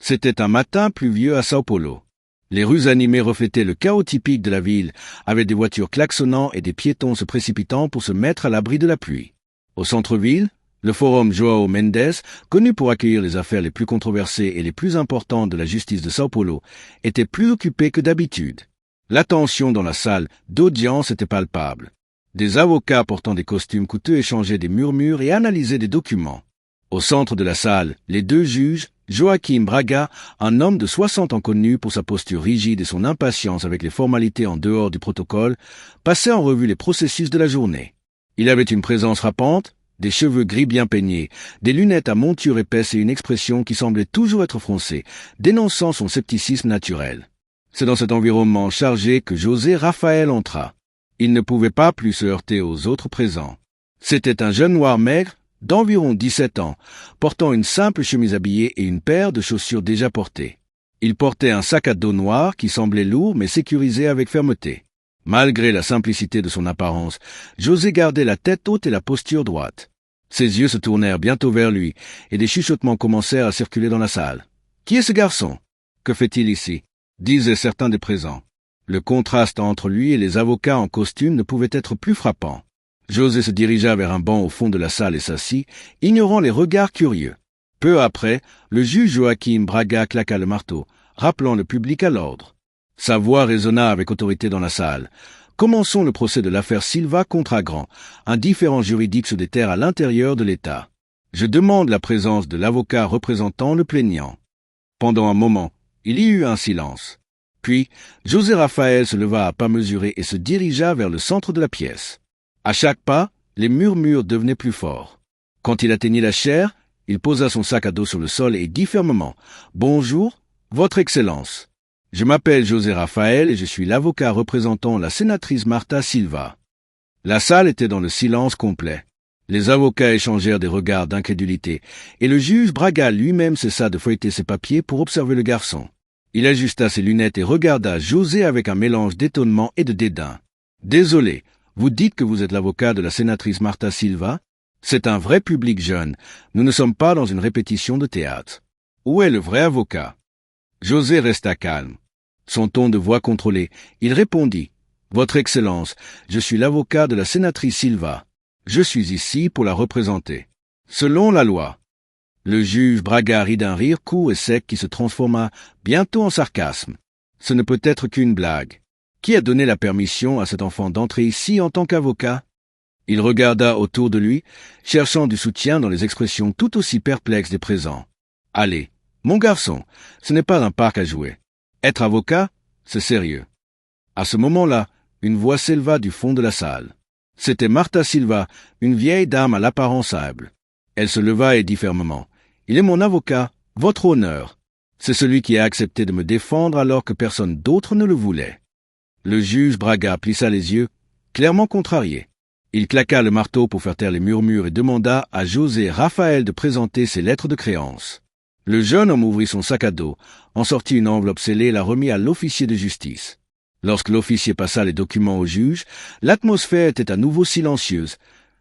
C'était un matin pluvieux à Sao Paulo. Les rues animées reflétaient le chaos typique de la ville, avec des voitures klaxonnant et des piétons se précipitant pour se mettre à l'abri de la pluie. Au centre-ville, le forum João Mendes, connu pour accueillir les affaires les plus controversées et les plus importantes de la justice de Sao Paulo, était plus occupé que d'habitude. La tension dans la salle d'audience était palpable. Des avocats portant des costumes coûteux échangeaient des murmures et analysaient des documents. Au centre de la salle, les deux juges, Joaquim Braga, un homme de 60 ans connu pour sa posture rigide et son impatience avec les formalités en dehors du protocole, passaient en revue les processus de la journée. Il avait une présence frappante, des cheveux gris bien peignés, des lunettes à monture épaisse et une expression qui semblait toujours être froncée, dénonçant son scepticisme naturel. C'est dans cet environnement chargé que José Rafael entra. Il ne pouvait pas plus se heurter aux autres présents. C'était un jeune noir maigre, d'environ 17 ans, portant une simple chemise habillée et une paire de chaussures déjà portées. Il portait un sac à dos noir qui semblait lourd mais sécurisé avec fermeté. Malgré la simplicité de son apparence, José gardait la tête haute et la posture droite. Ses yeux se tournèrent bientôt vers lui, et des chuchotements commencèrent à circuler dans la salle. « Qui est ce garçon? Que fait-il ici » disaient certains des présents. Le contraste entre lui et les avocats en costume ne pouvait être plus frappant. José se dirigea vers un banc au fond de la salle et s'assit, ignorant les regards curieux. Peu après, le juge Joaquim Braga claqua le marteau, rappelant le public à l'ordre. Sa voix résonna avec autorité dans la salle. Commençons le procès de l'affaire Silva contre Agran. Un différend juridique se déterre à l'intérieur de l'État. Je demande la présence de l'avocat représentant le plaignant. Pendant un moment, il y eut un silence. Puis, José Rafael se leva à pas mesurés et se dirigea vers le centre de la pièce. À chaque pas, les murmures devenaient plus forts. Quand il atteignit la chaire, il posa son sac à dos sur le sol et dit fermement « Bonjour, Votre Excellence. Je m'appelle José Rafael et je suis l'avocat représentant la sénatrice Marta Silva. » La salle était dans le silence complet. Les avocats échangèrent des regards d'incrédulité, et le juge Braga lui-même cessa de feuilleter ses papiers pour observer le garçon. Il ajusta ses lunettes et regarda José avec un mélange d'étonnement et de dédain. « Désolé, vous dites que vous êtes l'avocat de la sénatrice Marta Silva? C'est un vrai public jeune. Nous ne sommes pas dans une répétition de théâtre. Où est le vrai avocat ?» José resta calme. Son ton de voix contrôlé, il répondit « Votre Excellence, je suis l'avocat de la sénatrice Silva. Je suis ici pour la représenter. Selon la loi. » Le juge Braga rit d'un rire court et sec qui se transforma bientôt en sarcasme. « Ce ne peut être qu'une blague. Qui a donné la permission à cet enfant d'entrer ici en tant qu'avocat ?» Il regarda autour de lui, cherchant du soutien dans les expressions tout aussi perplexes des présents. « Allez, mon garçon, ce n'est pas un parc à jouer. Être avocat, c'est sérieux. » À ce moment-là, une voix s'éleva du fond de la salle. C'était Marta Silva, une vieille dame à l'apparence humble. Elle se leva et dit fermement « Il est mon avocat, votre honneur. C'est celui qui a accepté de me défendre alors que personne d'autre ne le voulait. » Le juge Braga plissa les yeux, clairement contrarié. Il claqua le marteau pour faire taire les murmures et demanda à José Rafael de présenter ses lettres de créance. Le jeune homme ouvrit son sac à dos, en sortit une enveloppe scellée et la remit à l'officier de justice. Lorsque l'officier passa les documents au juge, l'atmosphère était à nouveau silencieuse,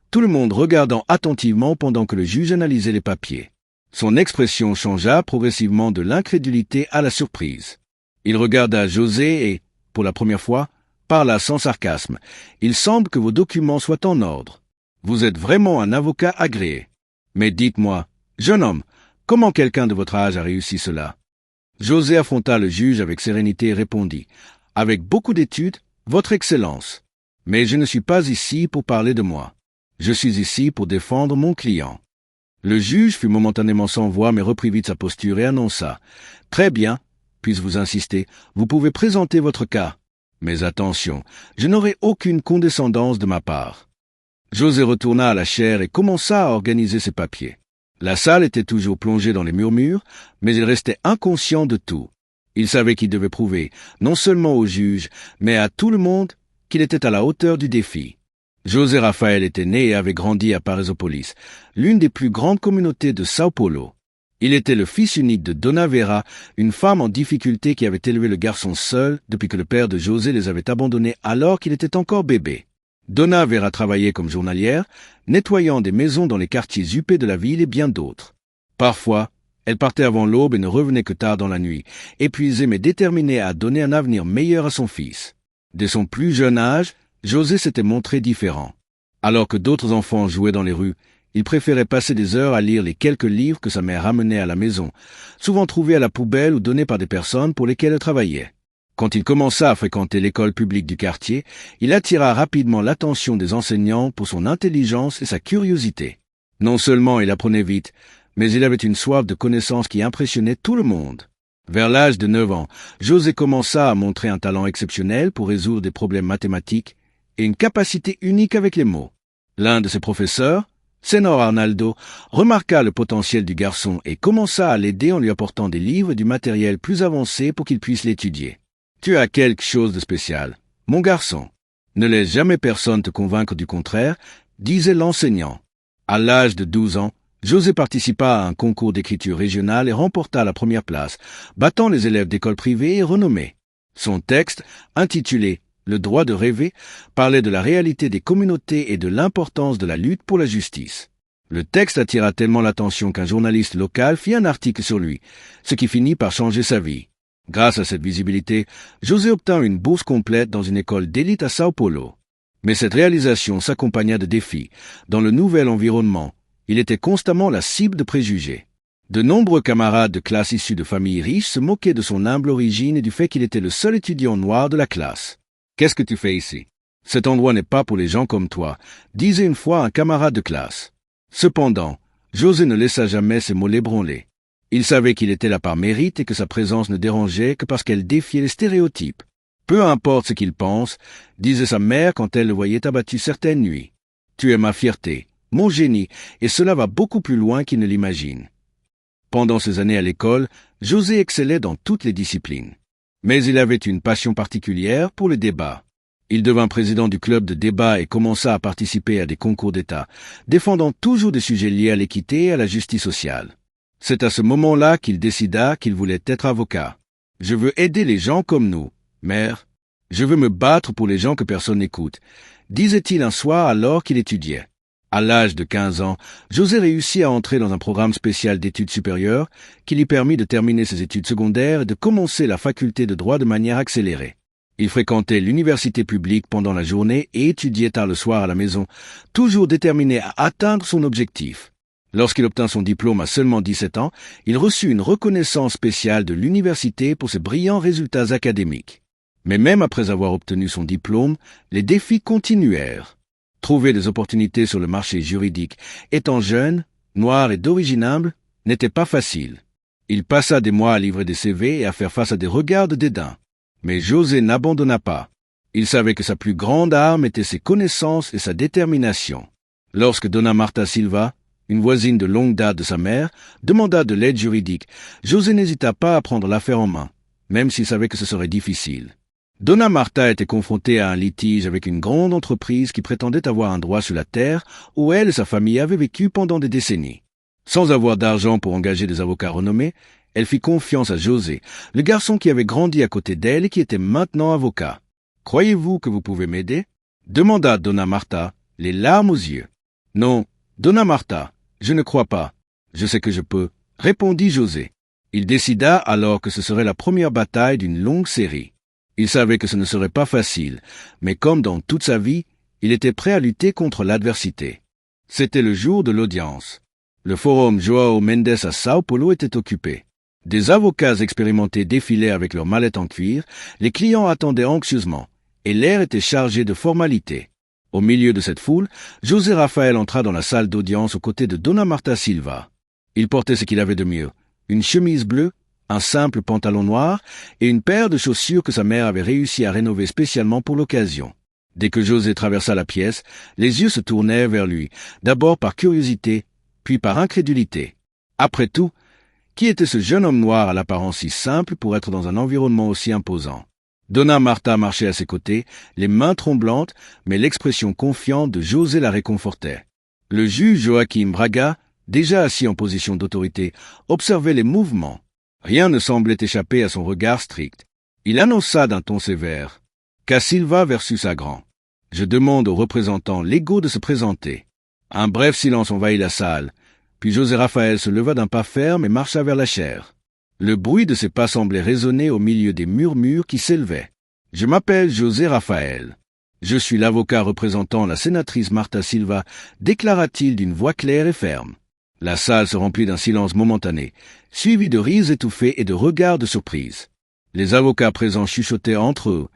tout le monde regardant attentivement pendant que le juge analysait les papiers. Son expression changea progressivement de l'incrédulité à la surprise. Il regarda José et, pour la première fois, parla sans sarcasme. « Il semble que vos documents soient en ordre. Vous êtes vraiment un avocat agréé. Mais dites-moi, jeune homme, comment quelqu'un de votre âge a réussi cela ?» José affronta le juge avec sérénité et répondit « Avec beaucoup d'études, votre Excellence. Mais je ne suis pas ici pour parler de moi. Je suis ici pour défendre mon client. » Le juge fut momentanément sans voix mais reprit vite sa posture et annonça « Très bien, puisse vous insister, vous pouvez présenter votre cas. Mais attention, je n'aurai aucune condescendance de ma part. » José retourna à la chaire et commença à organiser ses papiers. La salle était toujours plongée dans les murmures, mais il restait inconscient de tout. Il savait qu'il devait prouver, non seulement au juge, mais à tout le monde, qu'il était à la hauteur du défi. José Rafael était né et avait grandi à Paraisópolis, l'une des plus grandes communautés de Sao Paulo. Il était le fils unique de Dona Vera, une femme en difficulté qui avait élevé le garçon seul depuis que le père de José les avait abandonnés alors qu'il était encore bébé. Dona Vera travaillait comme journalière, nettoyant des maisons dans les quartiers huppés de la ville et bien d'autres. Parfois, Elle partait avant l'aube et ne revenait que tard dans la nuit, épuisée mais déterminée à donner un avenir meilleur à son fils. Dès son plus jeune âge, José s'était montré différent. Alors que d'autres enfants jouaient dans les rues, il préférait passer des heures à lire les quelques livres que sa mère ramenait à la maison, souvent trouvés à la poubelle ou donnés par des personnes pour lesquelles elle travaillait. Quand il commença à fréquenter l'école publique du quartier, il attira rapidement l'attention des enseignants pour son intelligence et sa curiosité. Non seulement il apprenait vite, mais il avait une soif de connaissances qui impressionnait tout le monde. Vers l'âge de 9 ans, José commença à montrer un talent exceptionnel pour résoudre des problèmes mathématiques et une capacité unique avec les mots. L'un de ses professeurs, Senor Arnaldo, remarqua le potentiel du garçon et commença à l'aider en lui apportant des livres et du matériel plus avancé pour qu'il puisse l'étudier. « Tu as quelque chose de spécial, mon garçon. Ne laisse jamais personne te convaincre du contraire », disait l'enseignant. À l'âge de 12 ans, José participa à un concours d'écriture régionale et remporta la première place, battant les élèves d'écoles privées et renommées. Son texte, intitulé « Le droit de rêver », parlait de la réalité des communautés et de l'importance de la lutte pour la justice. Le texte attira tellement l'attention qu'un journaliste local fit un article sur lui, ce qui finit par changer sa vie. Grâce à cette visibilité, José obtint une bourse complète dans une école d'élite à Sao Paulo. Mais cette réalisation s'accompagna de défis. Dans le nouvel environnement, il était constamment la cible de préjugés. De nombreux camarades de classe issus de familles riches se moquaient de son humble origine et du fait qu'il était le seul étudiant noir de la classe. « Qu'est-ce que tu fais ici? Cet endroit n'est pas pour les gens comme toi », disait une fois un camarade de classe. Cependant, José ne laissa jamais ses mots l'ébranler. Il savait qu'il était là par mérite et que sa présence ne dérangeait que parce qu'elle défiait les stéréotypes. Peu importe ce qu'il pense, disait sa mère quand elle le voyait abattu certaines nuits. Tu es ma fierté, mon génie, et cela va beaucoup plus loin qu'il ne l'imagine. Pendant ses années à l'école, José excellait dans toutes les disciplines. Mais il avait une passion particulière pour le débat. Il devint président du club de débat et commença à participer à des concours d'État, défendant toujours des sujets liés à l'équité et à la justice sociale. C'est à ce moment-là qu'il décida qu'il voulait être avocat. « Je veux aider les gens comme nous, mère. Je veux me battre pour les gens que personne n'écoute », disait-il un soir alors qu'il étudiait. À l'âge de 15 ans, José réussit à entrer dans un programme spécial d'études supérieures qui lui permit de terminer ses études secondaires et de commencer la faculté de droit de manière accélérée. Il fréquentait l'université publique pendant la journée et étudiait tard le soir à la maison, toujours déterminé à atteindre son objectif. Lorsqu'il obtint son diplôme à seulement 17 ans, il reçut une reconnaissance spéciale de l'université pour ses brillants résultats académiques. Mais même après avoir obtenu son diplôme, les défis continuèrent. Trouver des opportunités sur le marché juridique, étant jeune, noir et d'origine humble, n'était pas facile. Il passa des mois à livrer des CV et à faire face à des regards de dédain. Mais José n'abandonna pas. Il savait que sa plus grande arme était ses connaissances et sa détermination. Lorsque Dona Marta Silva, une voisine de longue date de sa mère, demanda de l'aide juridique, José n'hésita pas à prendre l'affaire en main, même s'il savait que ce serait difficile. Dona Marta était confrontée à un litige avec une grande entreprise qui prétendait avoir un droit sur la terre où elle et sa famille avaient vécu pendant des décennies. Sans avoir d'argent pour engager des avocats renommés, elle fit confiance à José, le garçon qui avait grandi à côté d'elle et qui était maintenant avocat. « Croyez-vous que vous pouvez m'aider » demanda Dona Marta, les larmes aux yeux. « Non, Dona Marta, je ne crois pas. Je sais que je peux, » répondit José. Il décida alors que ce serait la première bataille d'une longue série. Il savait que ce ne serait pas facile, mais comme dans toute sa vie, il était prêt à lutter contre l'adversité. C'était le jour de l'audience. Le forum João Mendes à Sao Paulo était occupé. Des avocats expérimentés défilaient avec leurs mallettes en cuir, les clients attendaient anxieusement, et l'air était chargé de formalités. Au milieu de cette foule, José Rafael entra dans la salle d'audience aux côtés de Dona Marta Silva. Il portait ce qu'il avait de mieux, une chemise bleue, un simple pantalon noir et une paire de chaussures que sa mère avait réussi à rénover spécialement pour l'occasion. Dès que José traversa la pièce, les yeux se tournèrent vers lui, d'abord par curiosité, puis par incrédulité. Après tout, qui était ce jeune homme noir à l'apparence si simple pour être dans un environnement aussi imposant? Dona Marta marchait à ses côtés, les mains tremblantes, mais l'expression confiante de José la réconfortait. Le juge Joaquim Braga, déjà assis en position d'autorité, observait les mouvements. Rien ne semblait échapper à son regard strict. Il annonça d'un ton sévère. « Casilva versus Agran. Je demande aux représentants légaux de se présenter. » Un bref silence envahit la salle. Puis José Raphaël se leva d'un pas ferme et marcha vers la chaire. Le bruit de ses pas semblait résonner au milieu des murmures qui s'élevaient. « Je m'appelle José Raphaël. Je suis l'avocat représentant la sénatrice Marta Silva », déclara-t-il d'une voix claire et ferme. La salle se remplit d'un silence momentané, suivi de rires étouffés et de regards de surprise. Les avocats présents chuchotaient entre eux,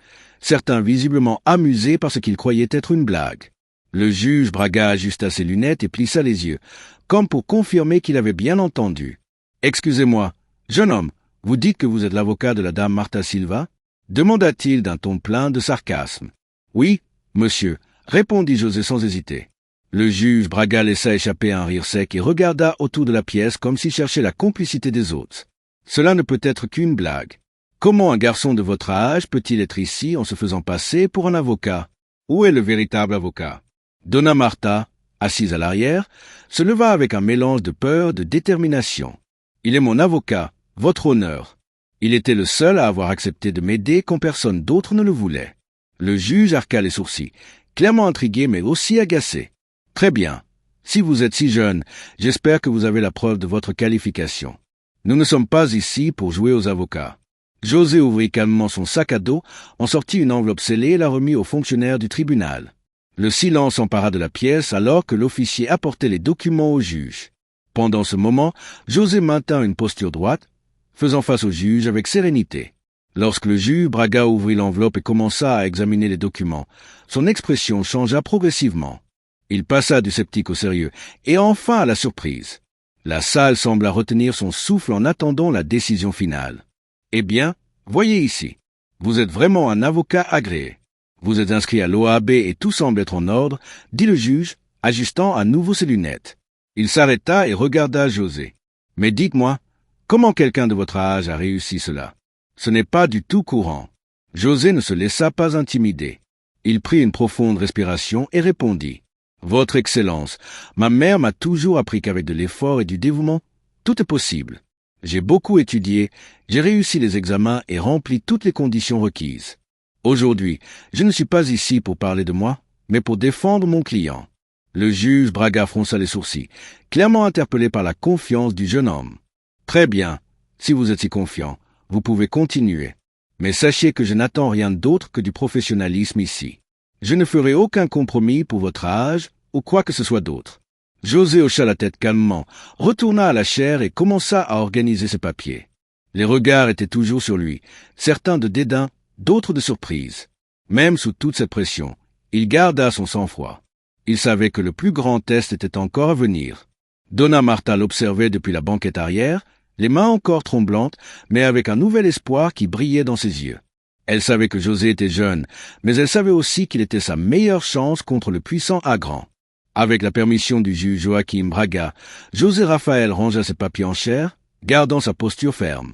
certains visiblement amusés par ce qu'ils croyaient être une blague. Le juge Braga ajusta ses lunettes et plissa les yeux, comme pour confirmer qu'il avait bien entendu. « Excusez-moi, jeune homme, vous dites que vous êtes l'avocat de la dame Marta Silva ?» demanda-t-il d'un ton plein de sarcasme. « Oui, monsieur », répondit José sans hésiter. Le juge Braga laissa échapper un rire sec et regarda autour de la pièce comme s'il cherchait la complicité des autres. « Cela ne peut être qu'une blague. Comment un garçon de votre âge peut-il être ici en se faisant passer pour un avocat? Où est le véritable avocat ?» Donna Marta, assise à l'arrière, se leva avec un mélange de peur et de détermination. « Il est mon avocat, votre honneur. » Il était le seul à avoir accepté de m'aider quand personne d'autre ne le voulait. Le juge arqua les sourcils, clairement intrigué mais aussi agacé. « Très bien. Si vous êtes si jeune, j'espère que vous avez la preuve de votre qualification. Nous ne sommes pas ici pour jouer aux avocats. » José ouvrit calmement son sac à dos, en sortit une enveloppe scellée et la remit au fonctionnaire du tribunal. Le silence s'empara de la pièce alors que l'officier apportait les documents au juge. Pendant ce moment, José maintint une posture droite, faisant face au juge avec sérénité. Lorsque le juge Braga ouvrit l'enveloppe et commença à examiner les documents, son expression changea progressivement. Il passa du sceptique au sérieux, et enfin à la surprise. La salle sembla retenir son souffle en attendant la décision finale. « Eh bien, voyez ici, vous êtes vraiment un avocat agréé. Vous êtes inscrit à l'OAB et tout semble être en ordre, » dit le juge, ajustant à nouveau ses lunettes. Il s'arrêta et regarda José. « Mais dites-moi, comment quelqu'un de votre âge a réussi cela? Ce n'est pas du tout courant. » José ne se laissa pas intimider. Il prit une profonde respiration et répondit. « Votre Excellence, ma mère m'a toujours appris qu'avec de l'effort et du dévouement, tout est possible. J'ai beaucoup étudié, j'ai réussi les examens et rempli toutes les conditions requises. Aujourd'hui, je ne suis pas ici pour parler de moi, mais pour défendre mon client. » Le juge Braga fronça les sourcils, clairement interpellé par la confiance du jeune homme. « Très bien, si vous êtes si confiant, vous pouvez continuer. Mais sachez que je n'attends rien d'autre que du professionnalisme ici. Je ne ferai aucun compromis pour votre âge ou quoi que ce soit d'autre. » José hocha la tête calmement, retourna à la chaire et commença à organiser ses papiers. Les regards étaient toujours sur lui, certains de dédain, d'autres de surprise. Même sous toute cette pression, il garda son sang-froid. Il savait que le plus grand test était encore à venir. Donna Marta l'observait depuis la banquette arrière, les mains encore tremblantes, mais avec un nouvel espoir qui brillait dans ses yeux. Elle savait que José était jeune, mais elle savait aussi qu'il était sa meilleure chance contre le puissant Agran. Avec la permission du juge Joaquim Braga, José Raphaël rangea ses papiers en chair, gardant sa posture ferme.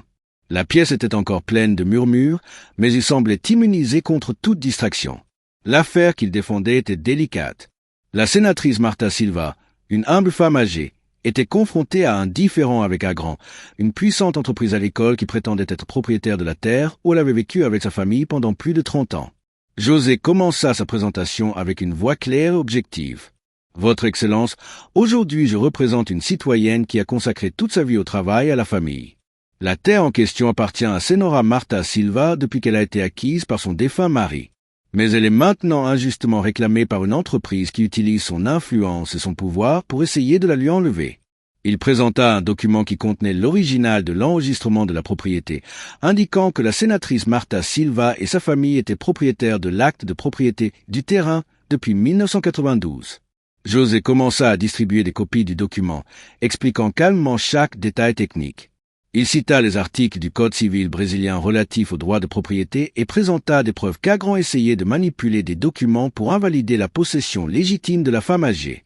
La pièce était encore pleine de murmures, mais il semblait immunisé contre toute distraction. L'affaire qu'il défendait était délicate. La sénatrice Marta Silva, une humble femme âgée, était confrontée à un différend avec Agran, une puissante entreprise agricole qui prétendait être propriétaire de la terre où elle avait vécu avec sa famille pendant plus de 30 ans. José commença sa présentation avec une voix claire et objective. « Votre Excellence, aujourd'hui je représente une citoyenne qui a consacré toute sa vie au travail et à la famille. La terre en question appartient à Senora Marta Silva depuis qu'elle a été acquise par son défunt mari. Mais elle est maintenant injustement réclamée par une entreprise qui utilise son influence et son pouvoir pour essayer de la lui enlever. » Il présenta un document qui contenait l'original de l'enregistrement de la propriété, indiquant que la sénatrice Marta Silva et sa famille étaient propriétaires de l'acte de propriété du terrain depuis 1992. José commença à distribuer des copies du document, expliquant calmement chaque détail technique. Il cita les articles du Code civil brésilien relatifs aux droits de propriété et présenta des preuves qu'Agran essayait de manipuler des documents pour invalider la possession légitime de la femme âgée.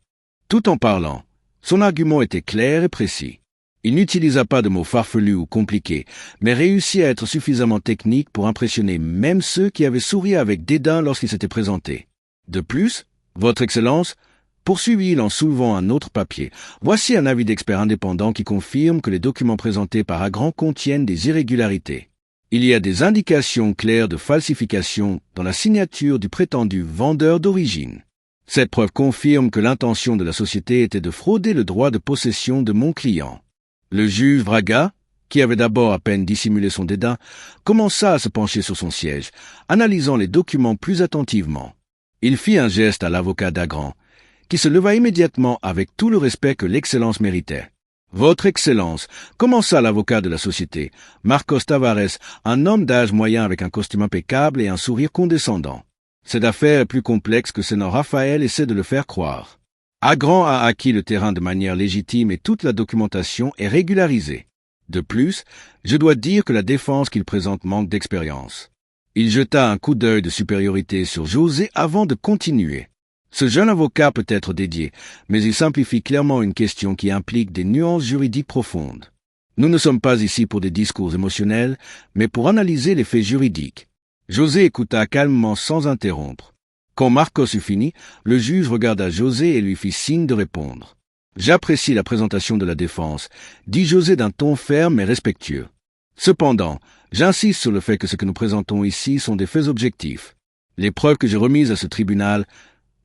Tout en parlant, son argument était clair et précis. Il n'utilisa pas de mots farfelus ou compliqués, mais réussit à être suffisamment technique pour impressionner même ceux qui avaient souri avec dédain lorsqu'il s'était présenté. De plus, Votre Excellence, poursuivit-il en soulevant un autre papier, voici un avis d'expert indépendant qui confirme que les documents présentés par Agran contiennent des irrégularités. Il y a des indications claires de falsification dans la signature du prétendu vendeur d'origine. Cette preuve confirme que l'intention de la société était de frauder le droit de possession de mon client. Le juge Braga, qui avait d'abord à peine dissimulé son dédain, commença à se pencher sur son siège, analysant les documents plus attentivement. Il fit un geste à l'avocat d'Agrand, qui se leva immédiatement avec tout le respect que l'excellence méritait. « Votre Excellence », commença l'avocat de la société, Marcos Tavares, un homme d'âge moyen avec un costume impeccable et un sourire condescendant. Cette affaire est plus complexe que Sénor Raphaël essaie de le faire croire. Agrand a acquis le terrain de manière légitime et toute la documentation est régularisée. De plus, je dois dire que la défense qu'il présente manque d'expérience. Il jeta un coup d'œil de supériorité sur José avant de continuer. Ce jeune avocat peut être dédié, mais il simplifie clairement une question qui implique des nuances juridiques profondes. Nous ne sommes pas ici pour des discours émotionnels, mais pour analyser les faits juridiques. José écouta calmement sans interrompre. Quand Marcos eut fini, le juge regarda José et lui fit signe de répondre. « J'apprécie la présentation de la défense », dit José d'un ton ferme et respectueux. Cependant, j'insiste sur le fait que ce que nous présentons ici sont des faits objectifs. Les preuves que j'ai remises à ce tribunal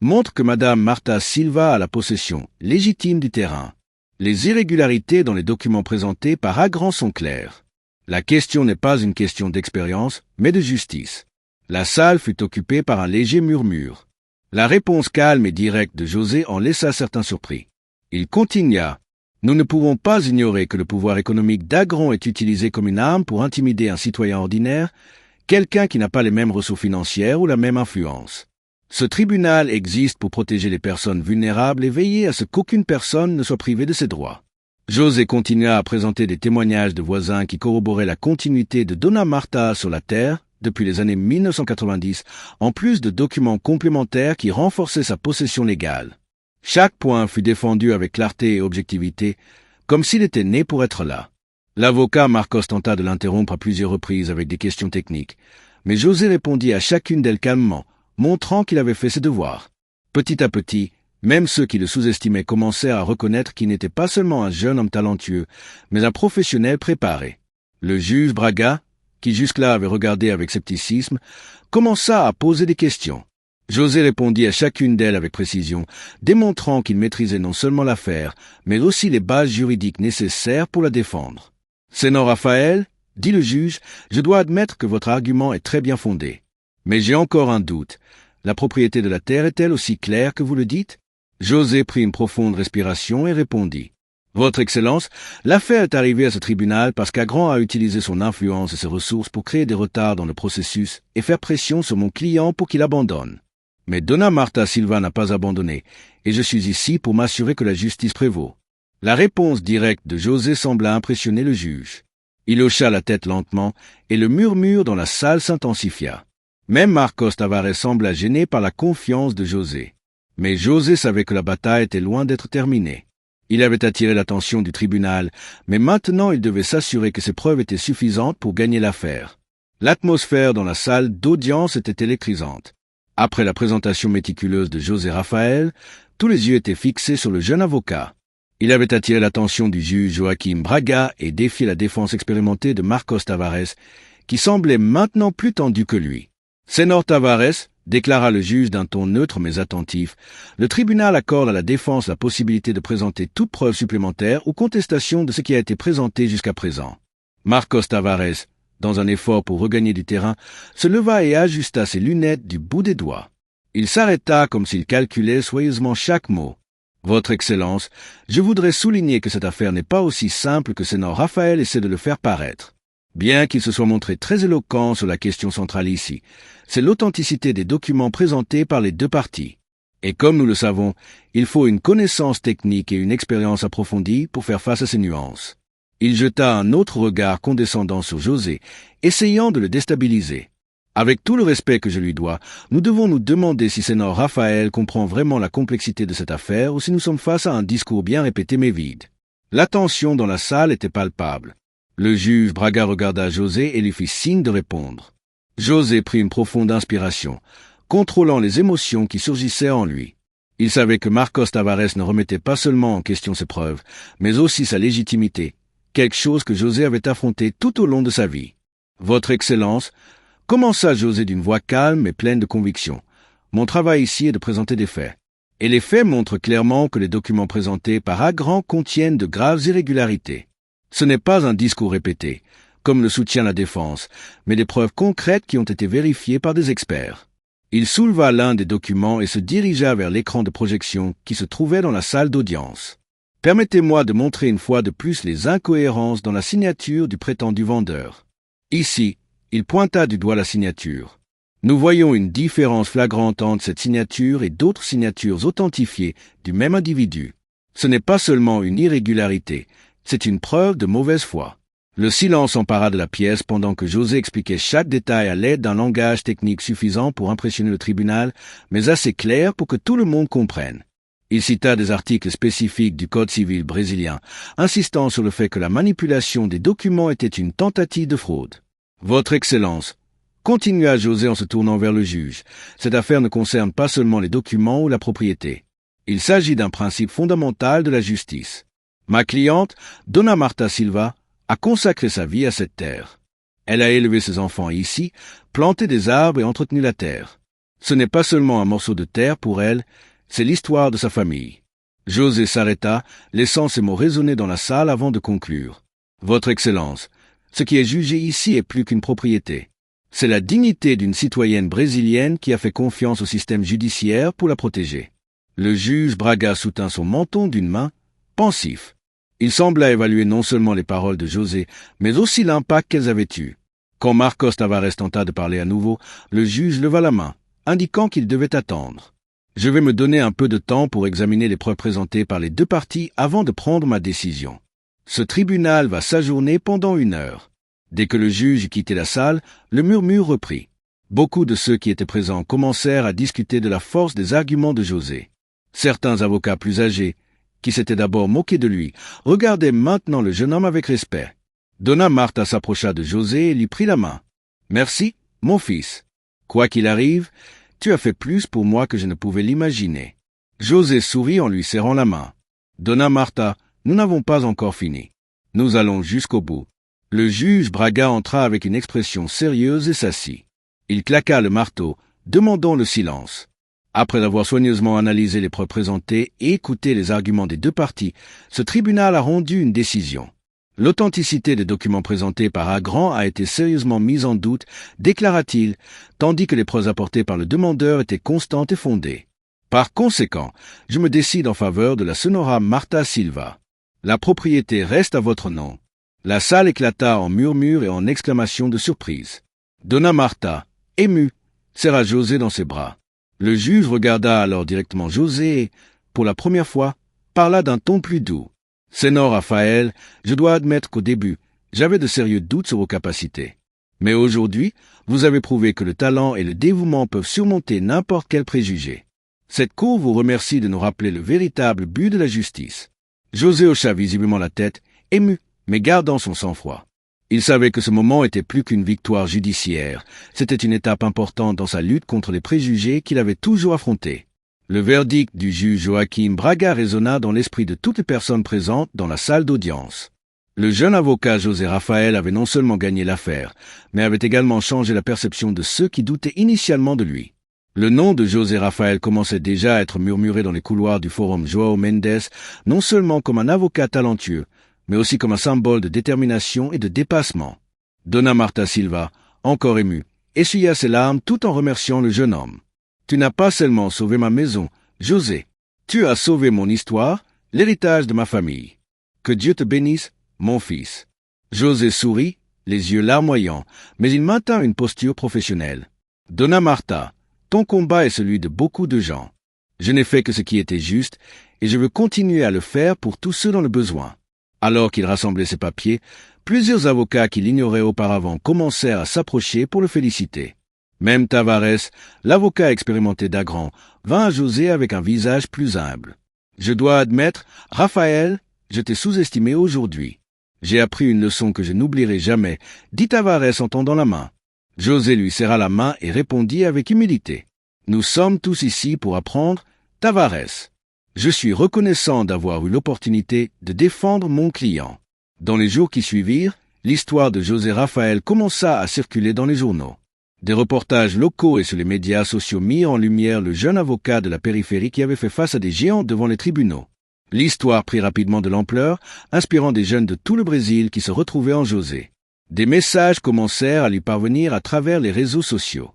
montrent que Madame Marta Silva a la possession légitime du terrain. Les irrégularités dans les documents présentés par Agrand sont claires. La question n'est pas une question d'expérience, mais de justice. La salle fut occupée par un léger murmure. La réponse calme et directe de José en laissa certains surpris. Il continua. « Nous ne pouvons pas ignorer que le pouvoir économique d'Agrand est utilisé comme une arme pour intimider un citoyen ordinaire, quelqu'un qui n'a pas les mêmes ressources financières ou la même influence. Ce tribunal existe pour protéger les personnes vulnérables et veiller à ce qu'aucune personne ne soit privée de ses droits. » José continua à présenter des témoignages de voisins qui corroboraient la continuité de Dona Marta sur la terre depuis les années 1990, en plus de documents complémentaires qui renforçaient sa possession légale. Chaque point fut défendu avec clarté et objectivité, comme s'il était né pour être là. L'avocat Marcos tenta de l'interrompre à plusieurs reprises avec des questions techniques, mais José répondit à chacune d'elles calmement, montrant qu'il avait fait ses devoirs. Petit à petit, même ceux qui le sous-estimaient commencèrent à reconnaître qu'il n'était pas seulement un jeune homme talentueux, mais un professionnel préparé. Le juge Braga, qui jusque-là avait regardé avec scepticisme, commença à poser des questions. José répondit à chacune d'elles avec précision, démontrant qu'il maîtrisait non seulement l'affaire, mais aussi les bases juridiques nécessaires pour la défendre. « Sénor Raphaël, » dit le juge, « je dois admettre que votre argument est très bien fondé. Mais j'ai encore un doute. La propriété de la terre est-elle aussi claire que vous le dites ?» José prit une profonde respiration et répondit. « Votre Excellence, l'affaire est arrivée à ce tribunal parce qu'Agrand a utilisé son influence et ses ressources pour créer des retards dans le processus et faire pression sur mon client pour qu'il abandonne. Mais Dona Marta Silva n'a pas abandonné, et je suis ici pour m'assurer que la justice prévaut. » La réponse directe de José sembla impressionner le juge. Il hocha la tête lentement, et le murmure dans la salle s'intensifia. Même Marcos Tavares sembla gêné par la confiance de José. Mais José savait que la bataille était loin d'être terminée. Il avait attiré l'attention du tribunal, mais maintenant il devait s'assurer que ses preuves étaient suffisantes pour gagner l'affaire. L'atmosphère dans la salle d'audience était électrisante. Après la présentation méticuleuse de José Raphaël, tous les yeux étaient fixés sur le jeune avocat. Il avait attiré l'attention du juge Joaquim Braga et défié la défense expérimentée de Marcos Tavares, qui semblait maintenant plus tendu que lui. « Sénor Tavares », déclara le juge d'un ton neutre mais attentif, « le tribunal accorde à la défense la possibilité de présenter toute preuve supplémentaire ou contestation de ce qui a été présenté jusqu'à présent. » Marcos Tavares, dans un effort pour regagner du terrain, se leva et ajusta ses lunettes du bout des doigts. Il s'arrêta comme s'il calculait soigneusement chaque mot. « Votre Excellence, je voudrais souligner que cette affaire n'est pas aussi simple que Sénor Raphaël essaie de le faire paraître. Bien qu'il se soit montré très éloquent sur la question centrale ici, c'est l'authenticité des documents présentés par les deux parties. Et comme nous le savons, il faut une connaissance technique et une expérience approfondie pour faire face à ces nuances. » Il jeta un autre regard condescendant sur José, essayant de le déstabiliser. Avec tout le respect que je lui dois, nous devons nous demander si Sénor Raphaël comprend vraiment la complexité de cette affaire ou si nous sommes face à un discours bien répété mais vide. La tension dans la salle était palpable. Le juge Braga regarda José et lui fit signe de répondre. José prit une profonde inspiration, contrôlant les émotions qui surgissaient en lui. Il savait que Marcos Tavares ne remettait pas seulement en question ses preuves, mais aussi sa légitimité, quelque chose que José avait affronté tout au long de sa vie. « Votre Excellence », commença José d'une voix calme et pleine de conviction, « mon travail ici est de présenter des faits. Et les faits montrent clairement que les documents présentés par Agrand contiennent de graves irrégularités. Ce n'est pas un discours répété, comme le soutient la défense, mais des preuves concrètes qui ont été vérifiées par des experts. Il souleva l'un des documents et se dirigea vers l'écran de projection qui se trouvait dans la salle d'audience. Permettez-moi de montrer une fois de plus les incohérences dans la signature du prétendu vendeur. Ici, il pointa du doigt la signature. Nous voyons une différence flagrante entre cette signature et d'autres signatures authentifiées du même individu. Ce n'est pas seulement une irrégularité, c'est une preuve de mauvaise foi. Le silence s'empara de la pièce pendant que José expliquait chaque détail à l'aide d'un langage technique suffisant pour impressionner le tribunal, mais assez clair pour que tout le monde comprenne. Il cita des articles spécifiques du Code civil brésilien, insistant sur le fait que la manipulation des documents était une tentative de fraude. « Votre Excellence », continua José en se tournant vers le juge, « cette affaire ne concerne pas seulement les documents ou la propriété. Il s'agit d'un principe fondamental de la justice. Ma cliente, Dona Marta Silva, a consacré sa vie à cette terre. Elle a élevé ses enfants ici, planté des arbres et entretenu la terre. Ce n'est pas seulement un morceau de terre pour elle, c'est l'histoire de sa famille. » José s'arrêta, laissant ces mots résonner dans la salle avant de conclure. « Votre Excellence, ce qui est jugé ici est plus qu'une propriété. C'est la dignité d'une citoyenne brésilienne qui a fait confiance au système judiciaire pour la protéger. » Le juge Braga soutint son menton d'une main, pensif. Il sembla évaluer non seulement les paroles de José, mais aussi l'impact qu'elles avaient eu. Quand Marcos Tavares tenta de parler à nouveau, le juge leva la main, indiquant qu'il devait attendre. « Je vais me donner un peu de temps pour examiner les preuves présentées par les deux parties avant de prendre ma décision. Ce tribunal va s'ajourner pendant 1 heure. » Dès que le juge quittait la salle, le murmure reprit. Beaucoup de ceux qui étaient présents commencèrent à discuter de la force des arguments de José. Certains avocats plus âgés, qui s'étaient d'abord moqués de lui, regardaient maintenant le jeune homme avec respect. Dona Marta s'approcha de José et lui prit la main. « Merci, mon fils. Quoi qu'il arrive, tu as fait plus pour moi que je ne pouvais l'imaginer. » José sourit en lui serrant la main. « Dona Marta, nous n'avons pas encore fini. Nous allons jusqu'au bout. » Le juge Braga entra avec une expression sérieuse et s'assit. Il claqua le marteau, demandant le silence. Après avoir soigneusement analysé les preuves présentées et écouté les arguments des deux parties, ce tribunal a rendu une décision. L'authenticité des documents présentés par Agrand a été sérieusement mise en doute, déclara-t-il, tandis que les preuves apportées par le demandeur étaient constantes et fondées. Par conséquent, je me décide en faveur de la Senhora Marta Silva. La propriété reste à votre nom. La salle éclata en murmures et en exclamations de surprise. Dona Marta, émue, serra José dans ses bras. Le juge regarda alors directement José et, pour la première fois, parla d'un ton plus doux. « Senhor Rafael, je dois admettre qu'au début, j'avais de sérieux doutes sur vos capacités. Mais aujourd'hui, vous avez prouvé que le talent et le dévouement peuvent surmonter n'importe quel préjugé. Cette cour vous remercie de nous rappeler le véritable but de la justice. » José hocha visiblement la tête, ému, mais gardant son sang-froid. Il savait que ce moment était plus qu'une victoire judiciaire, c'était une étape importante dans sa lutte contre les préjugés qu'il avait toujours affrontés. Le verdict du juge Joaquim Braga résonna dans l'esprit de toutes les personnes présentes dans la salle d'audience. Le jeune avocat José Rafael avait non seulement gagné l'affaire, mais avait également changé la perception de ceux qui doutaient initialement de lui. Le nom de José Rafael commençait déjà à être murmuré dans les couloirs du forum João Mendes, non seulement comme un avocat talentueux, mais aussi comme un symbole de détermination et de dépassement. Dona Marta Silva, encore émue, essuya ses larmes tout en remerciant le jeune homme. « Tu n'as pas seulement sauvé ma maison, José, tu as sauvé mon histoire, l'héritage de ma famille. Que Dieu te bénisse, mon fils. » José sourit, les yeux larmoyants, mais il maintint une posture professionnelle. « Dona Marta, ton combat est celui de beaucoup de gens. Je n'ai fait que ce qui était juste, et je veux continuer à le faire pour tous ceux dans le besoin. » Alors qu'il rassemblait ses papiers, plusieurs avocats qui l'ignoraient auparavant commencèrent à s'approcher pour le féliciter. Même Tavares, l'avocat expérimenté d'Agrand, vint à José avec un visage plus humble. « Je dois admettre, Raphaël, je t'ai sous-estimé aujourd'hui. J'ai appris une leçon que je n'oublierai jamais, dit Tavares en tendant la main. José lui serra la main et répondit avec humilité. « Nous sommes tous ici pour apprendre, Tavares. Je suis reconnaissant d'avoir eu l'opportunité de défendre mon client. » Dans les jours qui suivirent, l'histoire de José Rafael commença à circuler dans les journaux. Des reportages locaux et sur les médias sociaux mirent en lumière le jeune avocat de la périphérie qui avait fait face à des géants devant les tribunaux. L'histoire prit rapidement de l'ampleur, inspirant des jeunes de tout le Brésil qui se retrouvaient en José. Des messages commencèrent à lui parvenir à travers les réseaux sociaux.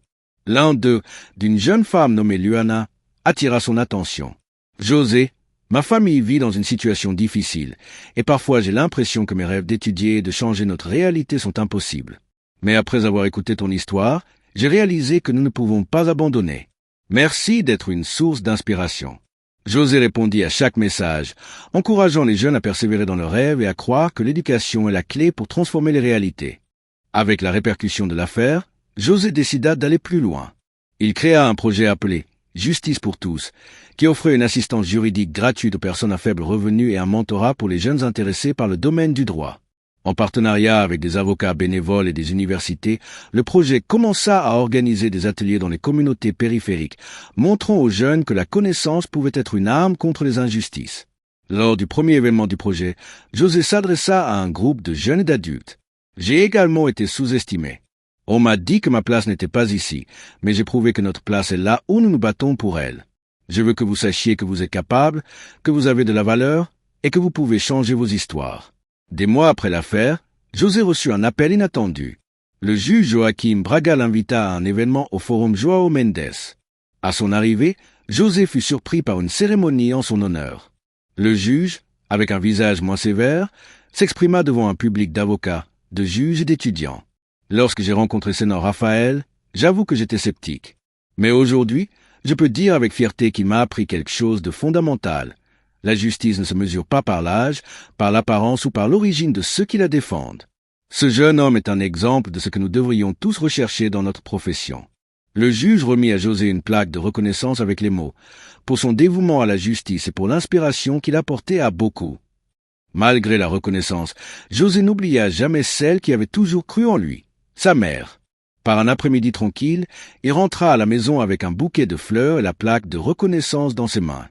L'un d'eux, d'une jeune femme nommée Luana, attira son attention. « José, ma famille vit dans une situation difficile, et parfois j'ai l'impression que mes rêves d'étudier et de changer notre réalité sont impossibles. Mais après avoir écouté ton histoire, j'ai réalisé que nous ne pouvons pas abandonner. Merci d'être une source d'inspiration. » José répondit à chaque message, encourageant les jeunes à persévérer dans leurs rêves et à croire que l'éducation est la clé pour transformer les réalités. Avec la répercussion de l'affaire, José décida d'aller plus loin. Il créa un projet appelé « Justice pour tous », qui offrait une assistance juridique gratuite aux personnes à faible revenu et un mentorat pour les jeunes intéressés par le domaine du droit. En partenariat avec des avocats bénévoles et des universités, le projet commença à organiser des ateliers dans les communautés périphériques, montrant aux jeunes que la connaissance pouvait être une arme contre les injustices. Lors du premier événement du projet, José s'adressa à un groupe de jeunes et d'adultes. « J'ai également été sous-estimé. On m'a dit que ma place n'était pas ici, mais j'ai prouvé que notre place est là où nous nous battons pour elle. Je veux que vous sachiez que vous êtes capable, que vous avez de la valeur et que vous pouvez changer vos histoires. » Des mois après l'affaire, José reçut un appel inattendu. Le juge Joaquim Braga l'invita à un événement au Forum João Mendes. À son arrivée, José fut surpris par une cérémonie en son honneur. Le juge, avec un visage moins sévère, s'exprima devant un public d'avocats, de juges et d'étudiants. Lorsque j'ai rencontré Sénor Raphaël, j'avoue que j'étais sceptique. Mais aujourd'hui, je peux dire avec fierté qu'il m'a appris quelque chose de fondamental. La justice ne se mesure pas par l'âge, par l'apparence ou par l'origine de ceux qui la défendent. Ce jeune homme est un exemple de ce que nous devrions tous rechercher dans notre profession. Le juge remit à José une plaque de reconnaissance avec les mots « pour son dévouement à la justice et pour l'inspiration qu'il apportait à beaucoup ». Malgré la reconnaissance, José n'oublia jamais celle qui avait toujours cru en lui, sa mère. Par un après-midi tranquille, il rentra à la maison avec un bouquet de fleurs et la plaque de reconnaissance dans ses mains.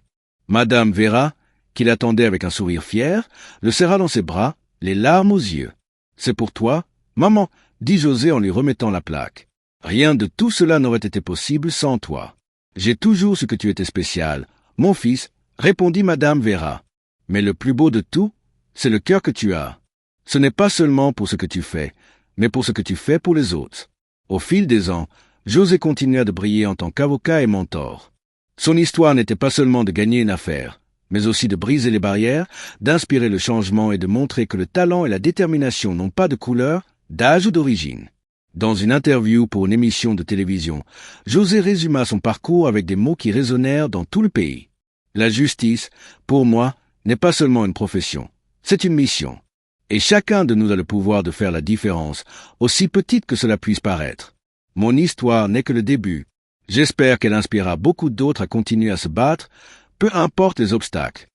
Madame Vera, qui l'attendait avec un sourire fier, le serra dans ses bras, les larmes aux yeux. « C'est pour toi, maman, » dit José en lui remettant la plaque. « Rien de tout cela n'aurait été possible sans toi. J'ai toujours su que tu étais spécial, mon fils, » répondit Madame Vera. « Mais le plus beau de tout, c'est le cœur que tu as. Ce n'est pas seulement pour ce que tu fais, mais pour ce que tu fais pour les autres. » Au fil des ans, José continua de briller en tant qu'avocat et mentor. Son histoire n'était pas seulement de gagner une affaire, mais aussi de briser les barrières, d'inspirer le changement et de montrer que le talent et la détermination n'ont pas de couleur, d'âge ou d'origine. Dans une interview pour une émission de télévision, José résuma son parcours avec des mots qui résonnèrent dans tout le pays. La justice, pour moi, n'est pas seulement une profession, c'est une mission. Et chacun de nous a le pouvoir de faire la différence, aussi petite que cela puisse paraître. Mon histoire n'est que le début. J'espère qu'elle inspirera beaucoup d'autres à continuer à se battre, peu importe les obstacles.